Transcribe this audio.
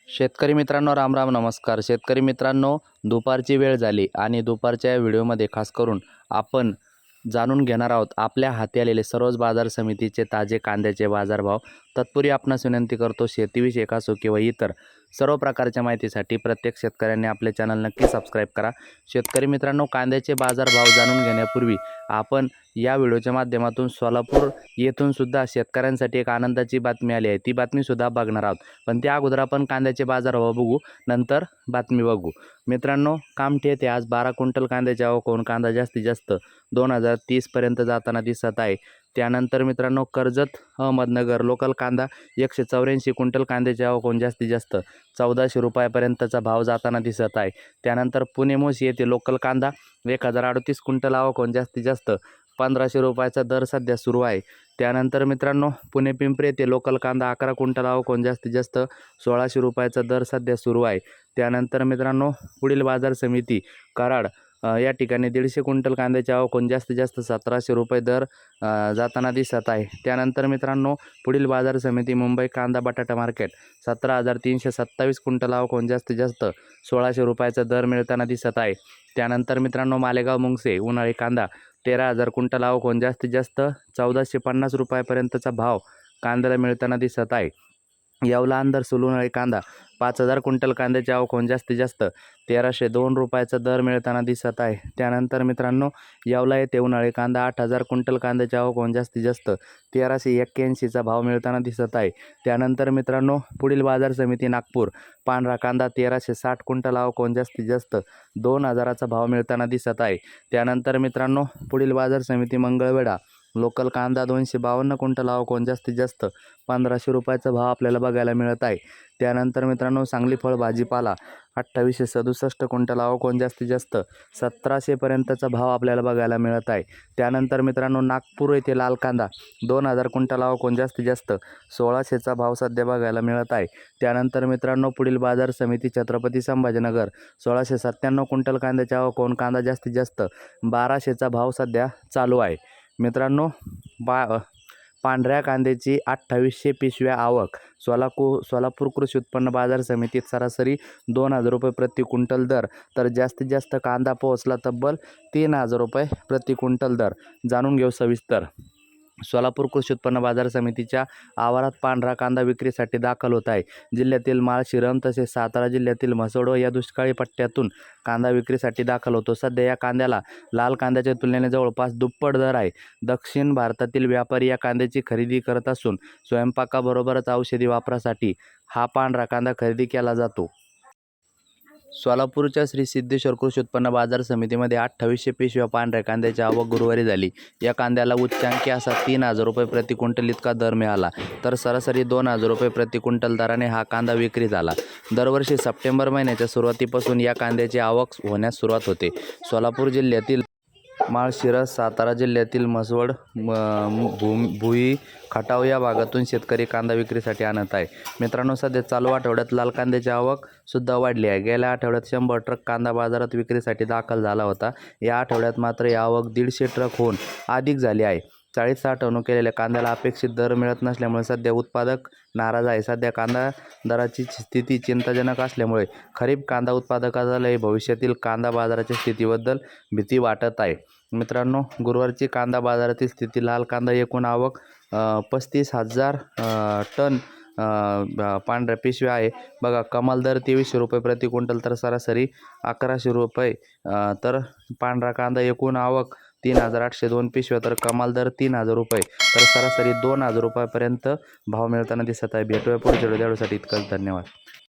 शेतकरी मित्रांनो, राम राम नमस्कार. शेतकरी मित्रांनो, दुपारची वेळ झाली आणि दुपारच्या या व्हिडिओमध्ये खास करून आपण जाणून घेणार आहोत आपल्या हाती आलेले सर्वच बाजार समितीचे ताजे कांद्याचे बाजारभाव. तत्पूर्वी आपणास विनंती करतो, शेतीविषयक असो किंवा इतर सर्व प्रकारच्या माहितीसाठी प्रत्येक शेतकऱ्यांनी आपले चॅनल नक्की सबस्क्राईब करा. शेतकरी मित्रांनो, कांद्याचे बाजारभाव जाणून घेण्यापूर्वी आपण या व्हिडिओच्या माध्यमातून सोलापूर येथून सुद्धा शेतकऱ्यांसाठी एक आनंदाची बातमी आली आहे. ती बातमीसुद्धा बघणार आहोत. पण त्या अगोदर आपण कांद्याचे बाजारभाव बघू, नंतर बातमी बघू. मित्रांनो, कामठे ते आज 12 क्विंटल कांद्याची आवक होऊन कांदा जास्तीत जास्त 2030 पर्यंत जाताना दिसत आहे. त्यानंतर मित्रांनो, कर्जत अहमदनगर लोकल कांदा 184 क्विंटल कांद्याची आवक होऊन जास्तीत जास्त 1400 रुपयापर्यंतचा भाव जाताना दिसत आहे. त्यानंतर पुणे मोशी येथे लोकल कांदा 1038 क्विंटल आवक होऊन जास्तीत जास्त 1500 रुपयाचा दर सध्या सुरू आहे. त्यानंतर मित्रांनो, पुणे पिंपरी येथे लोकल कांदा 11 क्विंटल आवक होऊन जास्तीत जास्त 1600 रुपयाचा दर सध्या सुरू आहे. त्यानंतर मित्रांनो, पुढील बाजार समिती कराड या ठिकाणी 150 क्विंटल कांद्याची आवक होऊन जास्तीत जास्त 1700 रुपये दर जाताना दिसत आहे. त्यानंतर मित्रांनो, पुढील बाजार समिती मुंबई कांदा बटाटा मार्केट 17,327 क्विंटल आवक होऊन जास्तीत जास्त 1600 रुपयाचा दर मिळताना दिसत आहे. त्यानंतर मित्रांनो, मालेगाव मुंगसे उन्हाळी कांदा 13,000 क्विंटल आवक होऊन जास्तीत जास्त 1450 रुपयापर्यंतचा भाव कांद्याला मिळताना दिसत आहे. येवला अंदर उन्हाळी कांदा 5,000 क्विंटल कांद्याची आवक होऊन जास्तीत जास्त 1302 रुपयाचा दर मिळताना दिसत आहे. त्यानंतर मित्रांनो, येवला येथे उन्हाळी कांदा 8,000 क्विंटल कांद्याची आवक होऊन जास्तीत जास्त 1381चा भाव मिळताना दिसत आहे. त्यानंतर मित्रांनो, पुढील बाजार समिती नागपूर पांढरा कांदा 1360 क्विंटल आवक होऊन जास्तीत जास्त 2000चा भाव मिळताना दिसत आहे. त्यानंतर मित्रांनो, पुढील बाजार समिती मंगळवेढा लोकल कांदा 252 क्विंटल आवक होऊन जास्तीत जास्त 1500 रुपयाचा भाव आपल्याला बघायला मिळत आहे. त्यानंतर मित्रांनो, सांगली फळ भाजीपाला 2867 क्विंटल आवक होऊन जास्तीत जास्त 1700 पर्यंतचा भाव आपल्याला बघायला मिळत आहे. त्यानंतर मित्रांनो, नागपूर येथे लाल कांदा 2000 क्विंटल आवक होऊन जास्तीत जास्त 1600चा भाव सध्या बघायला मिळत आहे. त्यानंतर मित्रांनो, पुढील बाजार समिती छत्रपती संभाजीनगर 1697 क्विंटल कांद्याची आवक होऊन कांदा जास्तीत जास्त 1200चा भाव सध्या चालू आहे. मित्रांनो, पांढऱ्या कांद्याची 2800 पिशव्या आवक सोलापूर कृषी उत्पन्न बाजार समितीत सरासरी 2000 रुपये प्रति क्विंटल दर, तर जास्तीत जास्त कांदा पोहोचला तब्बल 3000 रुपये प्रति क्विंटल दर. जाणून घेऊ सविस्तर. सोलापूर कृषी उत्पन्न बाजार समितीच्या आवारात पांढरा कांदा विक्रीसाठी दाखल होत आहे. जिल्ह्यातील माळशिरम तसेच सातारा जिल्ह्यातील म्हसोड या दुष्काळी पट्ट्यातून कांदा विक्रीसाठी दाखल होतो. सध्या या कांद्याला लाल कांद्याच्या तुलनेने जवळपास दुप्पट दर आहे. दक्षिण भारतातील व्यापारी या कांद्याची खरेदी करत असून स्वयंपाकाबरोबरच औषधी वापरासाठी हा पांढरा कांदा खरेदी केला जातो. सोलापूरच्या श्री सिद्धेश्वर कृषी उत्पन्न बाजार समितीमध्ये 2800 पिशव्या पांढऱ्या कांद्याची आवक गुरुवारी झाली. या कांद्याला उच्चांकी असा 3000 रुपये प्रति क्विंटल इतका दर मिळाला, तर सरासरी 2000 रुपये प्रति क्विंटल दराने हा कांदा विक्री झाला. दरवर्षी सप्टेंबर महिन्याच्या सुरुवातीपासून या कांद्याची आवक होण्यास सुरुवात होते. सोलापूर जिल्ह्यातील माळशिरस, सातारा जिल्ह्यातील म्हसवड, भुई, खटाव या भागातून शेतकरी कांदा विक्रीसाठी आणत आहे. मित्रांनो, सध्या चालू आठवड्यात लाल कांद्याची आवक सुद्धा वाढली आहे. गेल्या आठवड्यात 100 ट्रक कांदा बाजारात विक्रीसाठी दाखल झाला होता. या आठवड्यात मात्र ही आवक 150 ट्रक होऊन अधिक झाली आहे. 40 साठवणूक केलेल्या कांद्याला अपेक्षित दर मिळत नसल्यामुळे सध्या उत्पादक नाराज आहे. सध्या कांदा दराची स्थिती चिंताजनक असल्यामुळे खरीप कांदा उत्पादकालाही भविष्यातील कांदा बाजाराच्या स्थितीबद्दल भीती वाटत आहे. मित्रांनो, गुरुवारची कांदा बाजारातील स्थिती. लाल कांदा एकूण आवक 35,000 टन पांढऱ्या पिशव्या आहे. बघा, कमाल दर 2300 रुपये प्रति क्विंटल, तर सरासरी 1100 रुपये. तर पांढरा कांदा एकूण आवक 3802 पिशव्या, तर कमाल दर 3000 रुपये, तर सरासरी 2000 रुपयापर्यंत भाव मिळताना दिसत आहे. भेटूया पुढच्या व्हिडिओसाठी. इतकंच. धन्यवाद.